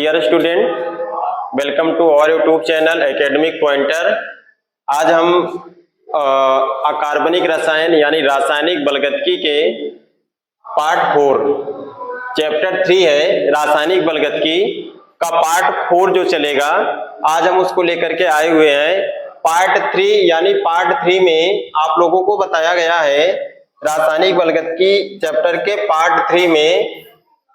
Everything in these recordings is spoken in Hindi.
Dear student, welcome to our YouTube channel Academic Pointer. आज हम अकार्बनिक रसायन यानी रासायनिक बलगतकी के पार्ट 4 चैप्टर 3 है रासायनिक बलगतकी का पार्ट 4 जो चलेगा, आज हम उसको लेकर के आए हुए हैं। पार्ट 3 यानी पार्ट 3 में आप लोगों को बताया गया है रासायनिक बलगतकी चैप्टर के पार्ट 3 में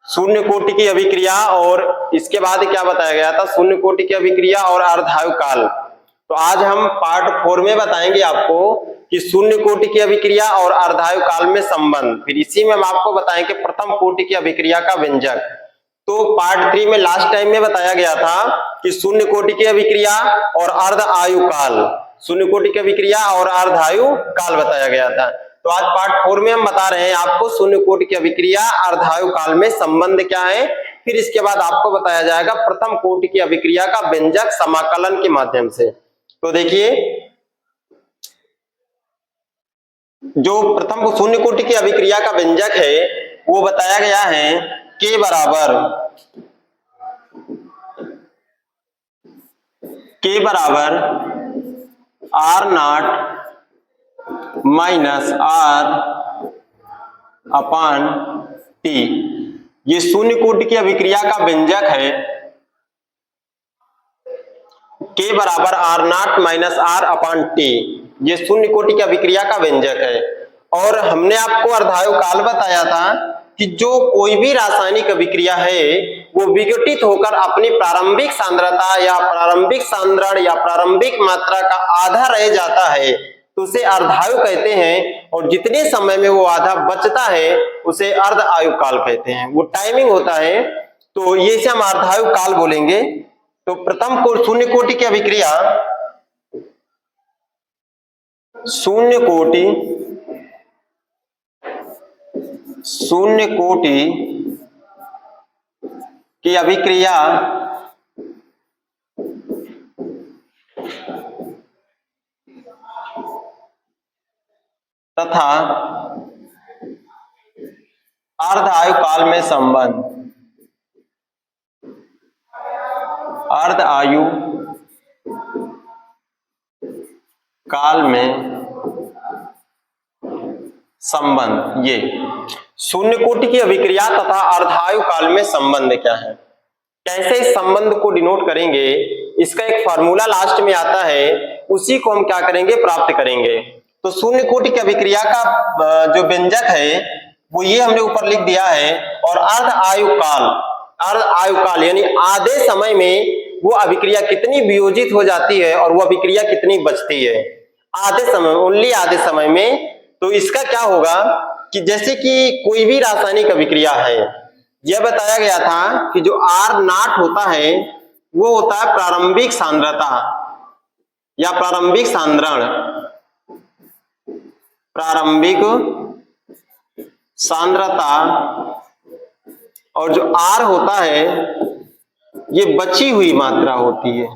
शून्य कोटि की अभिक्रिया, और इसके बाद क्या बताया गया था, शून्य कोटि की अभिक्रिया और अर्धायु काल। तो आज हम पार्ट 4 में बताएंगे आपको कि शून्य कोटि की अभिक्रिया और अर्धायु काल में संबंध। फिर इसी में हम आपको बताएंगे प्रथम कोटि की अभिक्रिया का व्यंजक। तो पार्ट 3 में लास्ट टाइम में बताया गया था कि शून्य कोटि की अभिक्रिया और अर्ध आयु काल, शून्य कोटि की अभिक्रिया और अर्धायु काल बताया गया था। तो आज पार्ट 4 में हम बता रहे हैं आपको शून्य कोटि की अभिक्रिया अर्धायु काल में संबंध क्या है। फिर इसके बाद आपको बताया जाएगा प्रथम कोटि की अभिक्रिया का व्यंजक समाकलन के माध्यम से। तो देखिए, जो प्रथम शून्य कोटि की अभिक्रिया का व्यंजक है वो बताया गया है K बराबर R not minus R upon T। ये शून्य कोटि की अभिक्रिया का व्यंजक है K बराबर R not minus R upon T। ये शून्य कोटि की अभिक्रिया का व्यंजक है। और हमने आपको अर्धायु काल बताया था कि जो कोई भी रासायनिक अभिक्रिया है वो विघटित होकर अपनी प्रारंभिक सांद्रता या प्रारंभिक सांद्रण या प्रारंभिक मात्रा का आधा रह जाता है तो उसे अर्धायु कहते हैं, और जितने समय में वो आधा बचता है उसे अर्ध आयु काल कहते हैं। वो टाइमिंग होता है, तो ये से हम अर्धायु काल बोलेंगे। तो प्रथम को शून्य कोटि की अभिक्रिया, शून्य कोटि की अभिक्रिया तथा अर्ध आयु काल में संबंध। अर्ध आयु काल में संबंध, ये शून्य कोटि की अभिक्रिया तथा अर्धायु काल में संबंध क्या है, कैसे इस संबंध को डिनोट करेंगे, इसका एक फार्मूला लास्ट में आता है, उसी को हम क्या करेंगे, प्राप्त करेंगे। तो शून्य कोटि की अभिक्रिया का जो व्यंजक है वो ये हमने ऊपर लिख दिया है। और अर्ध आयु काल यानी आधे समय में वो अभिक्रिया कितनी वियोजित हो जाती है और वो अभिक्रिया कितनी बचती है, आधे समय, ओनली आधे समय में। तो इसका क्या होगा कि जैसे कि कोई भी रासायनिक अभिक्रिया है, यह बताया गया था कि जो R नॉट होता है वो होता है प्रारंभिक सांद्रता या प्रारंभिक सांद्रण, प्रारंभिक सांद्रता, और जो R होता है ये बची हुई मात्रा होती है,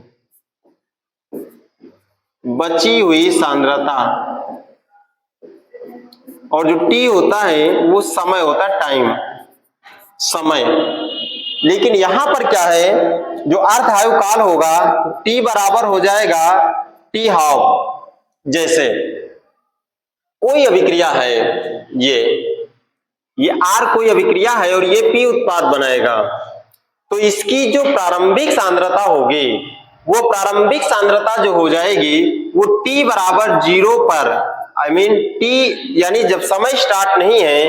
बची हुई सांद्रता, और जो T होता है वो समय होता है, टाइम, समय। लेकिन यहां पर क्या है, जो अर्धायु काल होगा T बराबर हो जाएगा T हाफ। जैसे कोई अभिक्रिया है, ये R कोई अभिक्रिया है और ये P उत्पाद बनाएगा, तो इसकी जो प्रारंभिक सांद्रता होगी वो प्रारंभिक सांद्रता जो हो जाएगी वो T बराबर 0 पर, T यानी जब समय स्टार्ट नहीं है,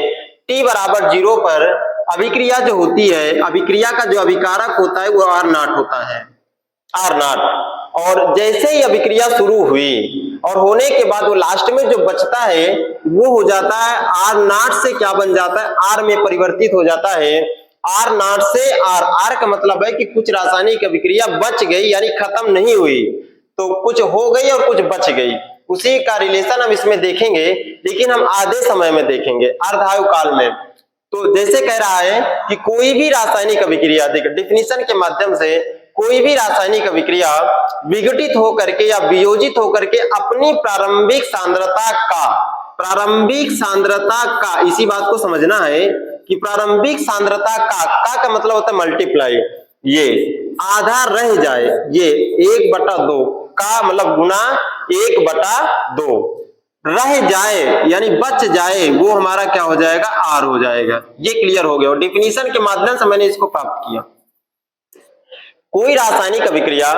T बराबर 0 पर अभिक्रिया जो होती है, अभिक्रिया का जो अभिकारक होता है वो R नॉट होता है, R नॉट। और जैसे ही अभिक्रिया शुरू हुई और होने के बाद वो लास्ट में जो बचता है वो हो जाता है R नॉट से क्या बन जाता है, R में परिवर्तित हो जाता है। R नॉट से R का मतलब है कि कुछ रासायनिक अभिक्रिया बच गई यानी खत्म नहीं हुई, तो कुछ हो गई और कुछ बच गई, उसी का रिलेशन हम इसमें देखेंगे, लेकिन हम आधे समय में देखेंगे, अर्धायु काल में। तो जैसे कह रहा है कि कोई भी रासायनिक अभिक्रिया, देखिए डेफिनेशन के माध्यम से, कोई भी रासायनिक अभिक्रिया विघटित होकर के या वियोजित होकर के अपनी प्रारंभिक सांद्रता का, इसी बात को समझना है कि प्रारंभिक सांद्रता का मतलब होता है मल्टीप्लाई, ये आधा रह जाए, ये 1/2 का मतलब गुना 1/2 रह जाए यानी बच जाए, वो हमारा क्या हो जाएगा, आर हो जाएगा। ये क्लियर हो गया और डेफिनेशन के माध्यम से मैंने इसको प्राप्त किया। कोई रासायनिक अभिक्रिया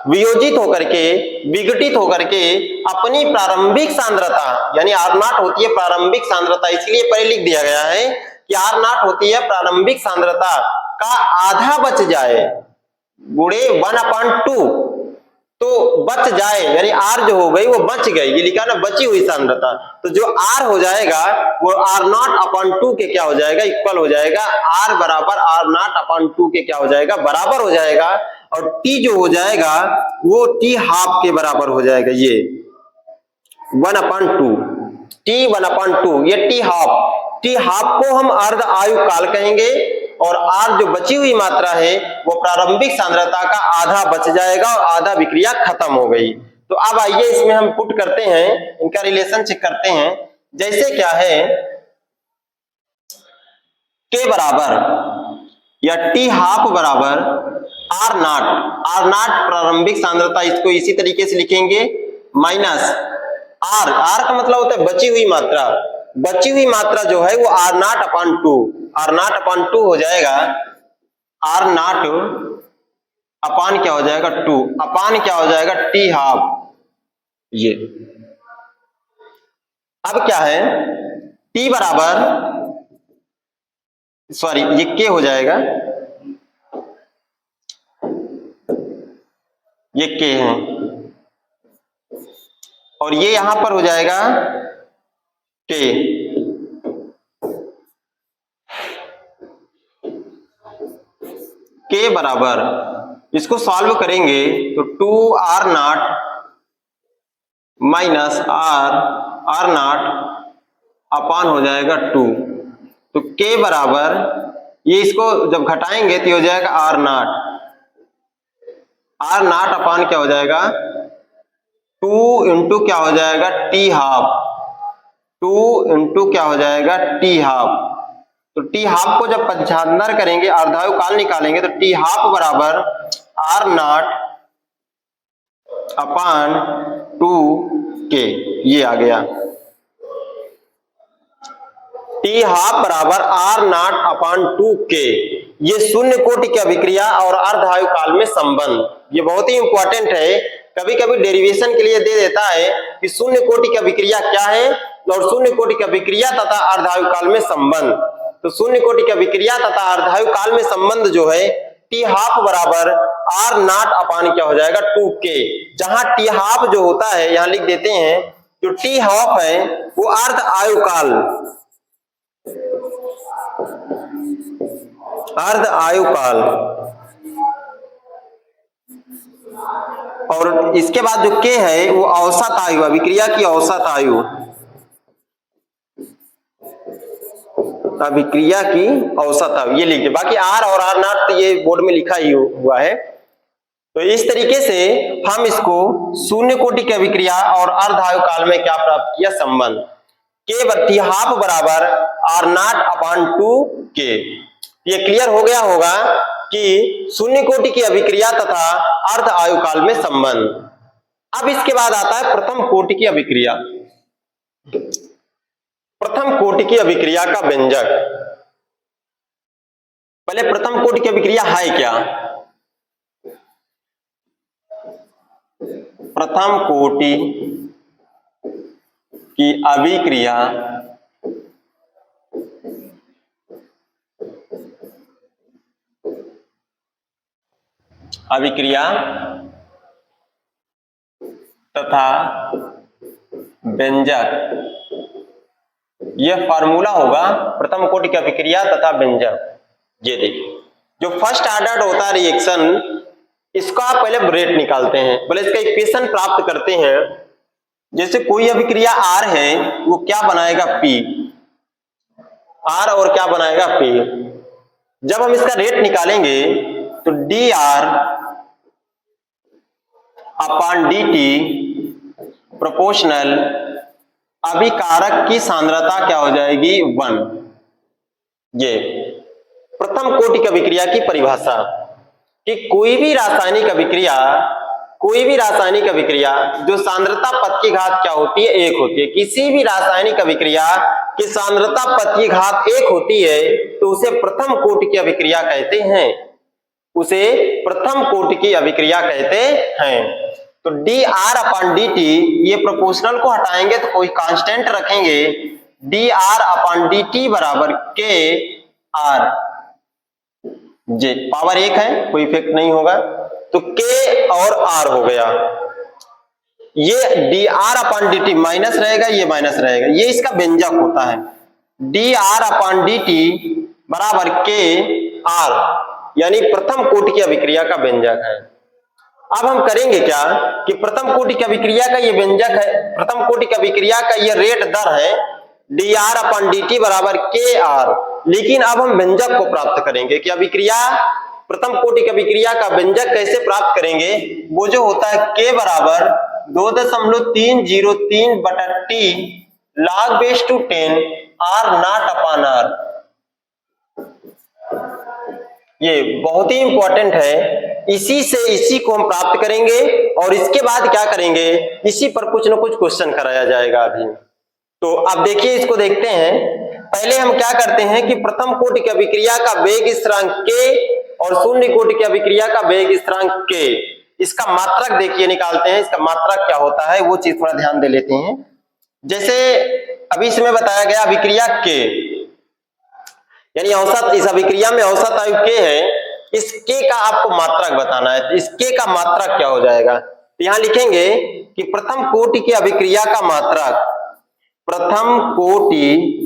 वियोजित होकर के, विघटित होकर के अपनी प्रारंभिक सांद्रता यानी R0 होती है प्रारंभिक सांद्रता, इसलिए पहले लिख दिया गया है कि R0 होती है प्रारंभिक सांद्रता का आधा बच जाए गुणे 1/2, तो बच जाए यानी R जो हो गई वो बच गई, ये लिखा ना बची हुई सांद्रता, तो जो R हो जाएगा वो R0/2 के क्या हो जाएगा, इक्वल हो जाएगा, R बराबर R0/2 के क्या हो जाएगा, बराबर हो जाएगा, और T जो हो जाएगा वो T हाफ के बराबर हो जाएगा, ये 1/2 T 1/2, ये T हाफ को हम अर्ध आयु काल कहेंगे, और R जो बची हुई मात्रा है वो प्रारंभिक सांद्रता का आधा बच जाएगा और आधा विक्रिया खत्म हो गई। तो अब आइए इसमें हम पुट करते हैं, इनका रिलेशन चेक करते हैं। जैसे क्या है K बराबर या T हाफ बराबर R0 प्रारंभिक सांद्रता, इसको इसी तरीके से लिखेंगे, माइनस R का मतलब होता है बची हुई मात्रा, बची हुई मात्रा जो है वो R0/2 हो जाएगा, R0 अपान क्या हो जाएगा 2 अपान क्या हो जाएगा T हाफ। ये अब क्या है T बराबर, सॉरी ये K हो जाएगा, ये K है, और ये यहां पर हो जाएगा K, K बराबर, इसको सॉल्व करेंगे तो 2R0 माइनस R0 अपान हो जाएगा 2, तो K बराबर, ये इसको जब घटाएंगे तो हो जाएगा R0 अपान क्या हो जाएगा 2 इंटू क्या हो जाएगा T हाफ, 2 इंटू क्या हो जाएगा T हाफ, तो T हाफ को जब पक्षांतर करेंगे, अर्धायु काल निकालेंगे, तो T हाफ बराबर R0 अपान 2K, ये आ गया। T हाफ बराबर R0 अपान 2K, ये शून्य कोटि की अभिक्रिया और अर्धायु काल में संबंध, ये बहुत ही इंपॉर्टेंट है, कभी कभी डेरिवेशन के लिए दे देता है कि शून्य कोटि की अभिक्रिया क्या है और शून्य कोटि की अभिक्रिया तथा अर्धायु काल में संबंध। तो शून्य कोटि की अभिक्रिया तथा अर्धायु काल में संबंध जो है T हाफ बराबर R0 अपान क्या हो जाएगा 2K, जहां T हाफ जो होता है यहां लिख देते हैं, जो T हाफ है वो अर्ध आयु काल, अर्ध आयु काल, और इसके बाद जो K है वो औसत आयु, अभिक्रिया की औसत आयु, अभिक्रिया की औसत आयु, ये लिखिए, बाकी R और R0 तो ये बोर्ड में लिखा ही हुआ है। तो इस तरीके से हम इसको शून्य कोटि की अभिक्रिया और अर्धायु काल में क्या प्राप्त किया, संबंध K हाफ बराबर R0 अपान 2K। ये क्लियर हो गया होगा कि शून्य कोटि की अभिक्रिया तथा अर्ध आयु काल में संबंध। अब इसके बाद आता है प्रथम कोटि की अभिक्रिया। प्रथम कोटि की अभिक्रिया का व्यंजक, पहले प्रथम कोटि की अभिक्रिया है क्या, प्रथम कोटि की अभिक्रिया तथा व्यंजक, यह फार्मूला होगा प्रथम कोटि की अभिक्रिया तथा व्यंजक। ये देखिए, जो फर्स्ट ऑर्डर होता है रिएक्शन, इसका पहले रेट निकालते हैं, पहले इसका इक्वेशन प्राप्त करते हैं। जैसे कोई अभिक्रिया R है वो क्या बनाएगा P, R और क्या बनाएगा P। जब हम इसका रेट निकालेंगे तो dR अपान dt प्रोपोर्शनल अभिकारक की सांद्रता क्या हो जाएगी 1। ये प्रथम कोटि की अभिक्रिया की परिभाषा। कि कोई भी रासायनिक अभिक्रिया जो सांद्रता पद की घात क्या होती है, 1 होती है। किसी भी रासायनिक अभिक्रिया की सांद्रता पद की घात 1 होती है तो उसे प्रथम कोटि की अभिक्रिया कहते हैं, उसे प्रथम कोटि की अभिक्रिया कहते हैं। तो dR/dt, ये प्रोपोर्शनल को हटाएंगे तो कोई कांस्टेंट रखेंगे, dR/dt बराबर KR, जे पावर 1 है, कोई इफेक्ट नहीं होगा, तो K और R हो गया। ये dR/dt माइनस रहेगा, ये माइनस रहेगा, ये इसका व्यंजक होता है। dR/dt बराबर KR, यानी प्रथम कोटि की अभिक्रिया का व्यंजक है। अब हम करेंगे क्या कि प्रथम कोटि की अभिक्रिया का ये व्यंजक है, प्रथम कोटि की अभिक्रिया का ये रेट दर है dR/dt बराबर KR, लेकिन अब हम व्यंजक को प्राप्त करेंगे कि अभिक्रिया, प्रथम कोटि की अभिक्रिया का व्यंजक कैसे प्राप्त करेंगे। वो जो होता है K बराबर 2.303 बटा T log⁻10 R0/R। ये बहुत ही इंपॉर्टेंट है, इसी को हम प्राप्त करेंगे और इसके बाद क्या करेंगे, इसी पर कुछ ना कुछ क्वेश्चन कराया जाएगा अभी। तो अब देखिए, इसको देखते हैं। पहले हम क्या करते हैं कि प्रथम कोटि की अभिक्रिया का वेग स्थिरांक K और शून्य कोटि की अभिक्रिया का वेग स्थिरांक K, इसका मात्रक देखिए निकालते हैं। इसका मात्रक क्या होता है वो चीज थोड़ा ध्यान दे लेते हैं। जैसे अभी इसमें बताया गया अभिक्रिया K, यानी औसत, इस अभिक्रिया में औसत आयु K है, इस K का आपको मात्रक बताना है। तो इस K का मात्रक क्या हो जाएगा, तो यहां लिखेंगे कि प्रथम कोटि की अभिक्रिया का मात्रक, प्रथम कोटि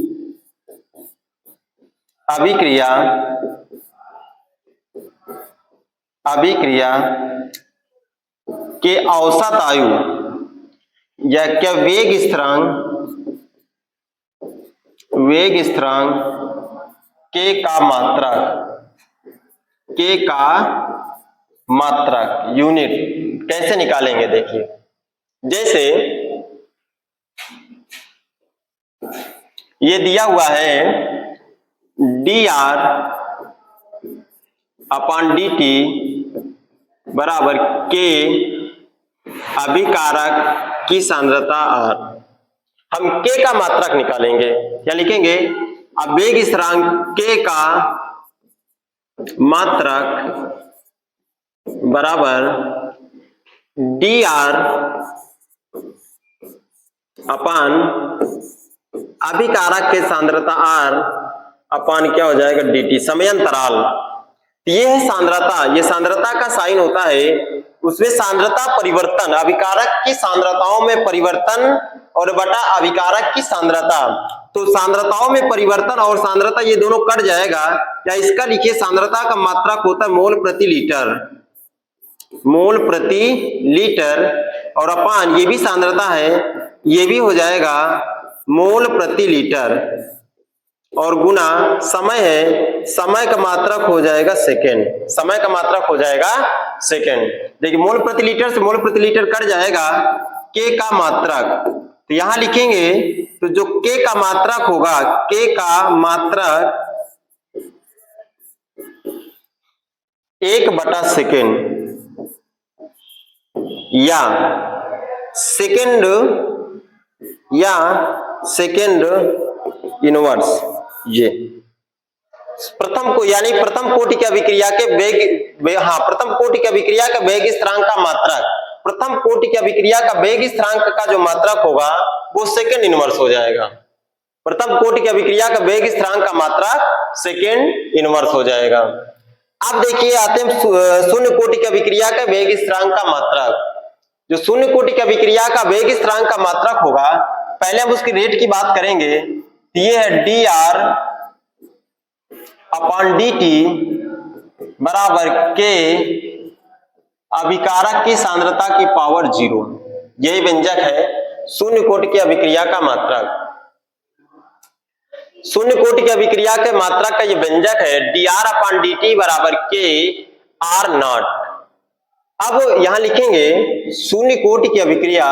अभिक्रिया के औसत आयु या क्या वेग स्थिरांक K का मात्रक यूनिट कैसे निकालेंगे देखिए। जैसे ये दिया हुआ है dR/dt बराबर K अभिकारक की सांद्रता R। हम K का मात्रक निकालेंगे, क्या लिखेंगे, अब वेग स्थिरांक K का मात्रक बराबर dR अपान अभिकारक के सांद्रता R अपान क्या हो जाएगा dt, समय अंतराल। ये है सांद्रता, ये सांद्रता का साइन होता है, उसमें सांद्रता परिवर्तन, अभिकारक की सांद्रताओं में परिवर्तन और बटा अभिकारक की सांद्रता। तो सांद्रताओं में परिवर्तन और सांद्रता ये दोनों कट जाएगा, या इसका लिखिए सांद्रता का मात्रक होता है मोल प्रति लीटर, और अपान ये भी सांद्रता है, ये भी हो जाएगा मोल प्रति लीटर, और गुना समय है, समय का मात्रक हो जाएगा सेकेंड, समय का मात्रक हो जाएगा सेकेंड। देखिए मोल प्रति लीटर से मोल प्रति लीटर कट जाएगा, K का मात्रक, तो यहां लिखेंगे तो जो K का मात्रक होगा, K का मात्रक 1/सेकेंड या सेकेंड इनवर्स, ये प्रथम को, यानी प्रथम कोटि की अभिक्रिया के प्रथम कोटि की अभिक्रिया का वेग स्थिरांक का मात्रक, प्रथम कोटि की अभिक्रिया का वेग स्थिरांक का जो मात्रक होगा वो सेकेंड इनवर्स हो जाएगा। प्रथम कोटि की अभिक्रिया का वेग स्थिरांक का मात्रक सेकेंड इनवर्स हो जाएगा। अब देखिए आते हैं शून्य कोटि की अभिक्रिया का वेग स्थिरांक का मात्रक। जो शून्य कोटि की अभिक्रिया का वेग स्थिरांक का मात्रक होगा, पहले हम उसकी रेट की बात करेंगे। ये है dR/dt बराबर K अभिकारक की सांद्रता की पावर 0, यही व्यंजक है शून्य कोटि की अभिक्रिया का मात्रक। शून्य कोटि की अभिक्रिया के मात्रक का ये व्यंजक है dR/dt बराबर K R0। अब यहां लिखेंगे शून्य कोटि की अभिक्रिया,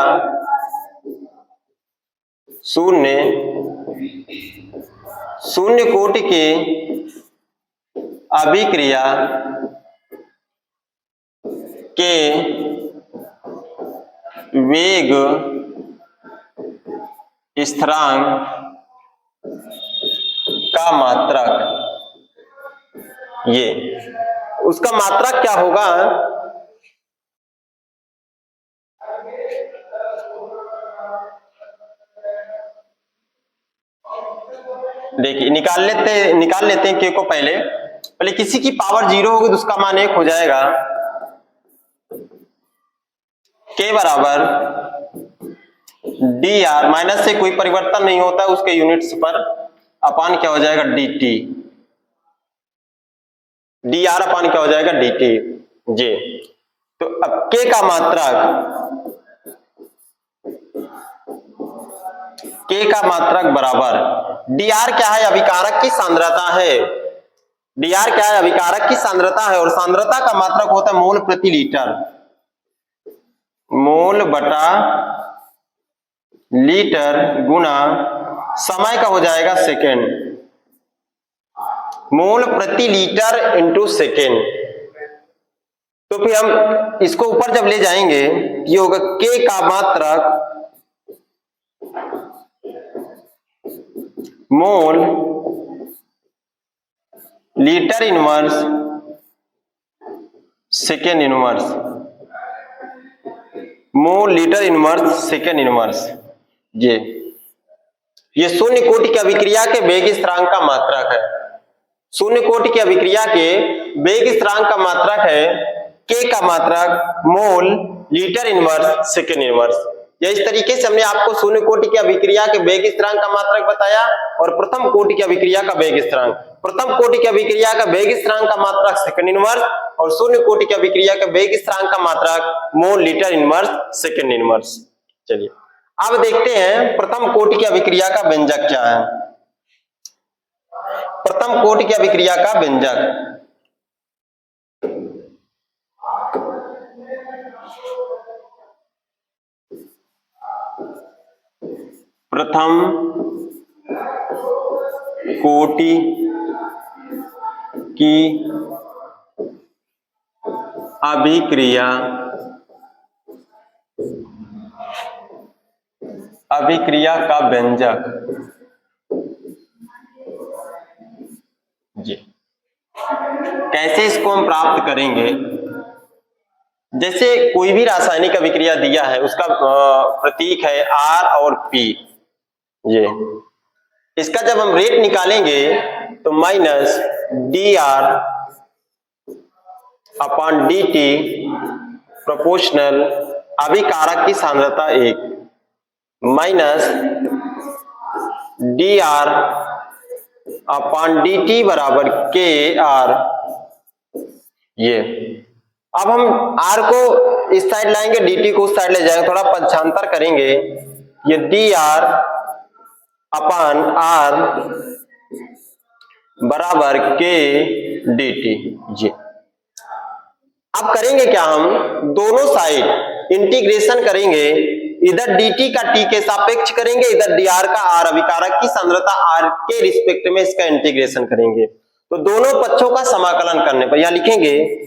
शून्य कोटि की अभिक्रिया के वेग स्थिरांक का मात्रक, ये उसका मात्रक क्या होगा, देखिए निकाल लेते हैं के को। पहले किसी की पावर 0 होगी तो उसका मान 1 हो जाएगा। के बराबर डी आर, माइनस से कोई परिवर्तन नहीं होता उसके यूनिट्स पर, अपान क्या हो जाएगा D t, d R upon क्या हो जाएगा डी टी जे। तो अब के का मात्रक बराबर डी आर क्या है, अभिकारक की सांद्रता है। डी आर क्या है, अभिकारक की सांद्रता है, और सांद्रता का मात्रक होता है मोल प्रति लीटर, मोल बटा लीटर गुना समय का हो जाएगा सेकेंड, मोल प्रति लीटर इंटू सेकेंड। तो फिर हम इसको ऊपर जब ले जाएंगे ये होगा के का मात्रक mole litre inverse second inverse, mole litre inverse second inverse. ये शून्य कोटि की अभिक्रिया के वेग स्थिरांक का मात्रक है, शून्य कोटि की अभिक्रिया के वेग स्थिरांक का मात्रक है के का मात्रक mole litre inverse second inverse. या इस तरीके से हमने आपको शून्य कोटि की अभिक्रिया के वेग स्थिरांक का मात्रक बताया और प्रथम कोटि की अभिक्रिया का वेग स्थिरांक। प्रथम कोटि की अभिक्रिया का वेग स्थिरांक का मात्रक सेकेंड इनवर्स और शून्य कोटि की अभिक्रिया का वेग स्थिरांक का मात्रक mole litre inverse second inverse. चलिए अब देखते हैं प्रथम कोटि की अभिक्रिया का व्यंजक क्या है। प्रथम कोटि की अभिक्रिया का व्यंजक प्रथम कोटि की अभिक्रिया का व्यंजक जी। कैसे इसको हम प्राप्त करेंगे, जैसे कोई भी रासायनिक अभिक्रिया दिया है उसका प्रतीक है आर और पी, ये इसका जब हम रेट निकालेंगे तो minus d r upon d T proportional अभिकारक की सांद्रता 1 minus d r upon d t बराबर के आर। ये अब हम आर को इस साइड लाएंगे, डी टी को उस साइड ले जाएंगे, थोड़ा पक्षांतर करेंगे। ये डी आर अपॉन आर बराबर के डी टी जी। अब करेंगे क्या, हम दोनों साइड इंटीग्रेशन करेंगे, इधर dt का t के सापेक्ष करेंगे, इधर dr का r अभिकारक की सांद्रता r के रिस्पेक्ट में इसका इंटीग्रेशन करेंगे। तो दोनों पक्षों का समाकलन करने पर यहां लिखेंगे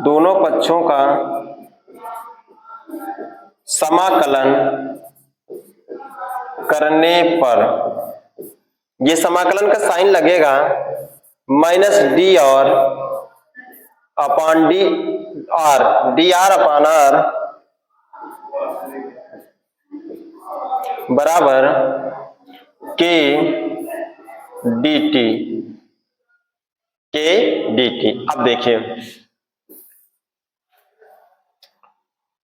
दोनों पक्षों का समाकलन करने पर ये समाकलन का साइन लगेगा माइनस डी और upon d r, d r upon r बराबर के डी टी। अब देखिए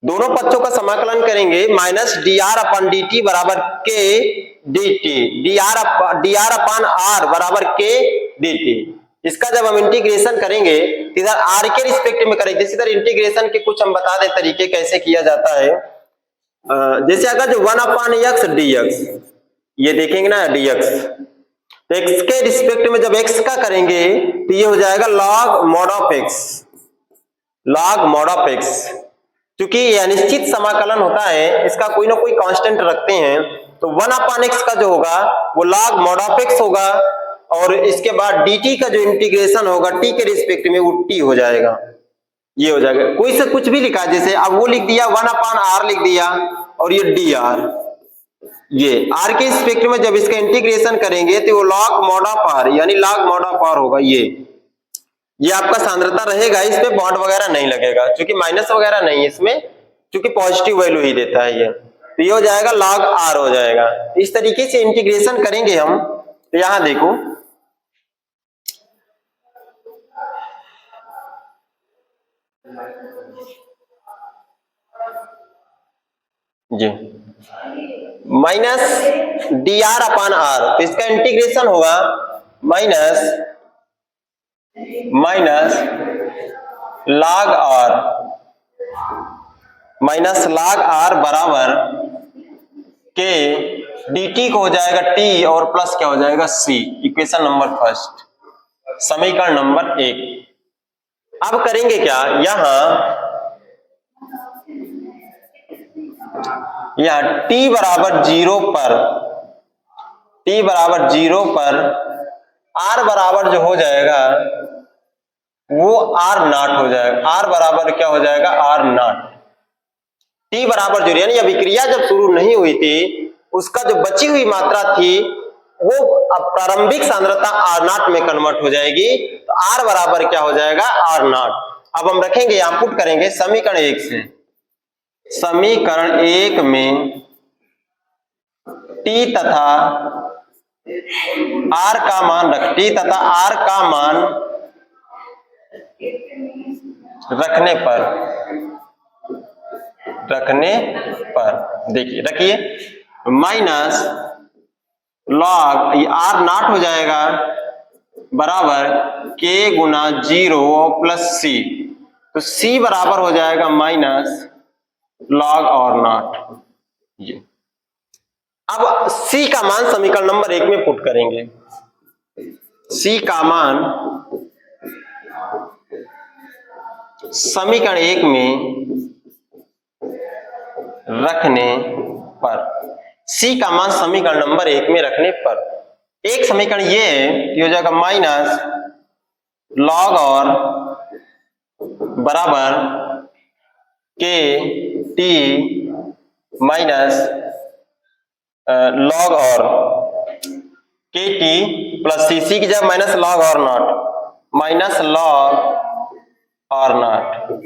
दोनों पक्षों का समाकलन करेंगे, minus d r upon d t बराबर k d t, d r upon r बराबर के डी टी। इसका जब हम इंटीग्रेशन करेंगे तो इधर आर के रिस्पेक्ट में करेंगे। इधर इंटीग्रेशन के कुछ हम बता दें तरीके कैसे किया जाता है। जैसे अगर जो 1 अपॉन एक्स डी एक्स, ये देखेंगे ना डी एक्स, तो एक्स के रिस्पेक्ट में जब एक्स का करेंगे तो ये हो जाएगा log mod of x, log mod of x. क्योंकि ये अनिश्चित समाकलन होता है, इसका कोई ना कोई कांस्टेंट रखते हैं, तो 1/x का जो होगा वो log mod ऑफ x होगा, और इसके बाद dt का जो इंटीग्रेशन होगा t के रिस्पेक्ट में वो t हो जाएगा, ये हो जाएगा। कोई से कुछ भी लिखा, जैसे अब वो लिख दिया 1/r लिख दिया, और ये dr, ये r के रिस्पेक्ट में जब इसका इंटीग्रेशन करेंगे तो वो log mod ऑफ r यानी log mod ऑफ r होगा। ये आपका सांद्रता रहेगा, इस पे बॉन्ड वगैरह नहीं लगेगा, क्योंकि माइनस वगैरह नहीं है इसमें, क्योंकि पॉजिटिव वैल्यू ही देता है ये। तो ये हो जाएगा log r हो जाएगा। इस तरीके से इंटीग्रेशन करेंगे हम। तो यहां देखो, जी माइनस dr/r, तो इसका इंटीग्रेशन होगा माइनस log r बराबर के dt को हो जाएगा t और प्लस क्या हो जाएगा c। इक्वेशन नंबर फर्स्ट, समीकरण नंबर 1। अब करेंगे क्या, यहां t बराबर 0 पर, r बराबर जो हो जाएगा वो r0 हो जाएगा। r बराबर क्या हो जाएगा, r0। t बराबर 0 यानी अभिक्रिया जब शुरू नहीं हुई थी उसका जो बची हुई मात्रा थी वो अब प्रारंभिक सांद्रता r0 में कन्वर्ट हो जाएगी। तो r बराबर क्या हो जाएगा, r0। अब हम रखेंगे, यहां पुट करेंगे समीकरण 1 से। समीकरण 1 में t तथा r का मान रखने पर देखिए, रखिए माइनस लॉग r0 हो जाएगा बराबर k गुना 0 प्लस c, तो c बराबर हो जाएगा माइनस log r0। ये अब c का मान समीकरण नंबर 1 में पुट करेंगे। c का मान समीकरण 1 में रखने पर, c का मान समीकरण नंबर 1 में रखने पर एक समीकरण ये है, ये हो जाएगा माइनस log r बराबर k t minus log r के टी प्लस सी की जगह minus log r0, minus log r0।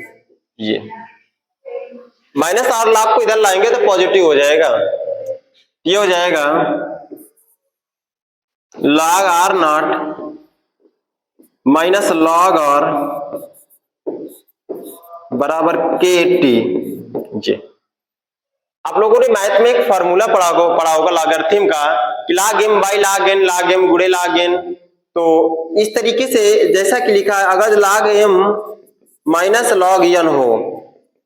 ये माइनस r log को इधर लाएंगे तो पॉजिटिव हो जाएगा, ये हो जाएगा log r0 minus log r बराबर के टी। जी आप लोगों ने मैथ में एक फार्मूला पढ़ा होगा लॉगरिथम का, कि log m by log n गुणे log n। तो इस तरीके से जैसा कि लिखा है, अगर log m minus log n हो,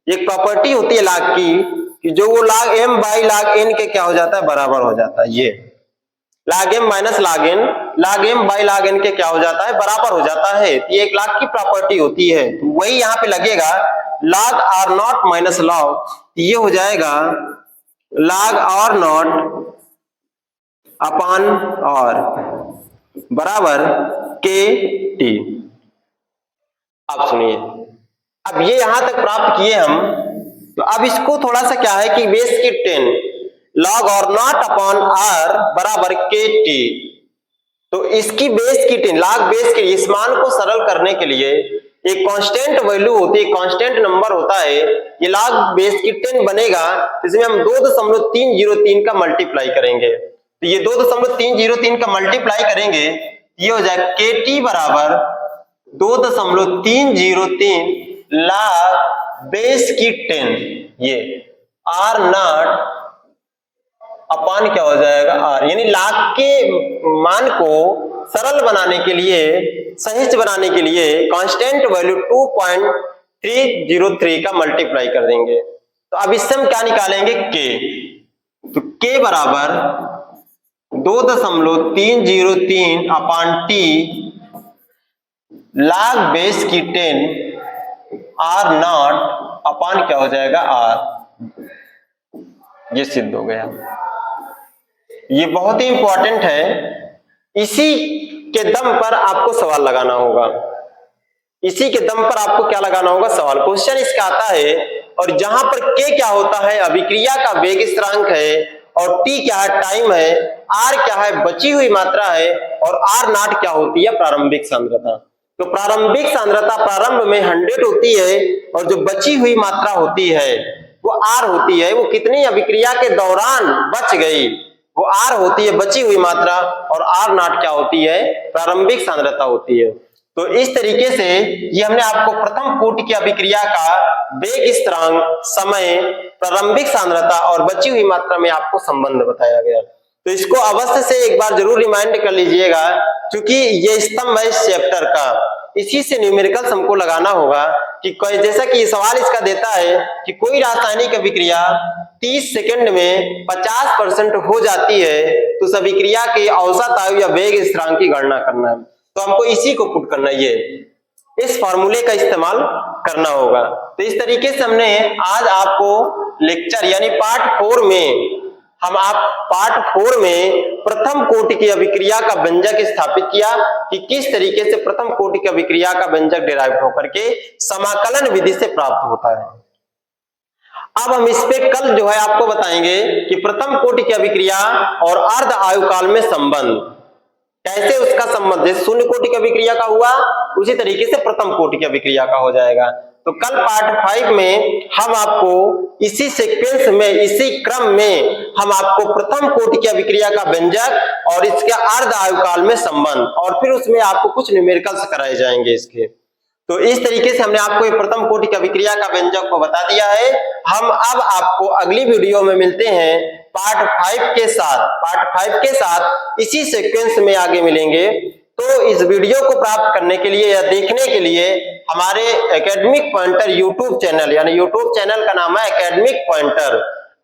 एक प्रॉपर्टी होती है log की कि जो वो log m by log n के क्या हो जाता है, बराबर हो जाता है। ये log m minus log m by log n के क्या हो जाता है, बराबर हो जाता है। ये एक log की प्रॉपर्टी होती है, तो वही यहाँ पे लगेगा log r0 माइनस log, ये हो जाएगा log r0 अपान r बराबर के टी। अब सुनिए, अब ये यहां तक प्राप्त किए हम, तो अब इसको थोड़ा सा क्या है कि बेस की 10 log r0 अपान r बराबर के टी, तो इसकी बेस की 10 log बेस के इस मान को सरल करने के लिए एक कांस्टेंट वैल्यू होती है, कांस्टेंट नंबर होता है, ये log बेस की 10 बनेगा, इसमें हम 2.303 का मल्टीप्लाई करेंगे। तो ये 2.303 का मल्टीप्लाई करेंगे, ये हो जाएगा के टी बराबर 2.303 log बेस की 10, ये r0 अपान क्या हो जाएगा r, यानी log के मान को सरल बनाने के लिए, सहिष्ठ बनाने के लिए कांस्टेंट वैल्यू 2.303 का मल्टीप्लाई कर देंगे। तो अब इससे हम क्या निकालेंगे, k, तो k बराबर 2.303 अपान टी log बेस की 10 r0 अपान क्या हो जाएगा r, ये सिद्ध हो गया। ये बहुत ही इंपॉर्टेंट है। इसी के दम पर आपको सवाल लगाना होगा, इसी के दम पर आपको क्या लगाना होगा, सवाल। क्वेश्चन इसका आता है और जहां पर के क्या होता है, अभिक्रिया का वेग स्थिरांक है, और टी क्या है, टाइम है, आर क्या है, बची हुई मात्रा है, और आर नॉट क्या होती है, प्रारंभिक सांद्रता। तो प्रारंभिक सांद्रता प्रारंभ में 100 होती है और जो बची हुई मात्रा होती है वो आर होती है। वो कितनी अभिक्रिया के दौरान बच गई, वो आर होती है बची हुई मात्रा, और आर नॉट क्या होती है, प्रारंभिक सांद्रता होती है। तो इस तरीके से ये हमने आपको प्रथम कोटि की अभिक्रिया का वेग स्थिरांक, समय, प्रारंभिक सांद्रता और बची हुई मात्रा में आपको संबंध बताया गया। तो इसको अवश्य से एक बार जरूर रिमाइंड कर लीजिएगा, क्योंकि ये स्तंभ है इस चैप्टर का। इसी से न्यूमेरिकल्स हमको लगाना होगा कि जैसा कि सवाल इसका देता है कि कोई रासायनिक अभिक्रिया 30 सेकंड में 50% हो जाती है, तो उस अभिक्रिया की औसत आयु या वेग स्थिरांक की गणना करना है। तो हमको इसी को पुट करना है, इस फॉर्मूले का इस्तेमाल करना होगा। तो इस तरीके से हमने आज आपको लेक्चर यानी पार्ट 4 में पार्ट 4 में प्रथम कोटि की अभिक्रिया का व्यंजक स्थापित किया कि किस तरीके से प्रथम कोटि की अभिक्रिया का व्यंजक डिराइव होकर के समाकलन विधि से प्राप्त होता है। अब हम इस पे कल जो है आपको बताएंगे कि प्रथम कोटि की अभिक्रिया और अर्ध आयुकाल में संबंध, कैसे उसका संबंध जैसे शून्य कोटि की अभिक्रिया का हुआ उसी तरीके से प्रथम कोटि की अभिक्रिया का हो जाएगा। तो कल पार्ट 5 में हम आपको इसी सीक्वेंस में, इसी क्रम में हम आपको प्रथम कोटि की अभिक्रिया का व्यंजक और इसके अर्ध आयुकाल में संबंध, और फिर उसमें आपको कुछ न्यूमेरिकल्स कराए जाएंगे इसके। तो इस तरीके से हमने आपको ये प्रथम कोटि की अभिक्रिया का व्यंजक को बता दिया है। हम अब आपको अगली वीडियो में मिलते हैं पार्ट 5 के साथ इसी सीक्वेंस में आगे मिलेंगे। तो इस वीडियो को प्राप्त करने के लिए या देखने के लिए हमारे एकेडमिक पॉइंटर यूट्यूब चैनल, यानी यूट्यूब चैनल का नाम है academic pointer.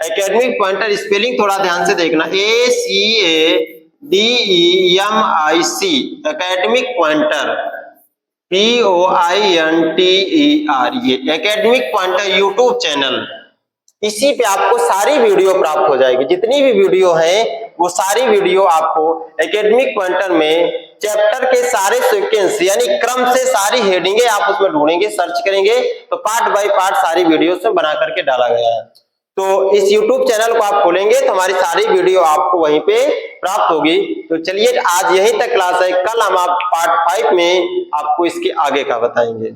Academic pointer spelling थोड़ा ध्यान से देखना, ACADEMIC, एकेडमिक पॉइंटर, POINTER, ये एकेडमिक पॉइंटर यूट्यूब चैनल। इसी पे आपको सारी वीडियो प्राप्त हो जाएगी, जितनी भी वीडियो है वो सारी वीडियो आपको एकेडमिक पॉइंटर में चैप्टर के सारे सीक्वेंस यानी क्रम से सारी हेडिंगें आप उसमें ढूंढेंगे, सर्च करेंगे तो पार्ट बाय पार्ट सारी वीडियोस में बना करके डाला गया है। तो इस YouTube चैनल को आप खोलेंगे तो हमारी सारी वीडियो आपको वहीं पे प्राप्त होगी। तो चलिए आज यहीं तक क्लास है, कल हम आप पार्ट 5 में आपको इसके आगे का बताएंगे।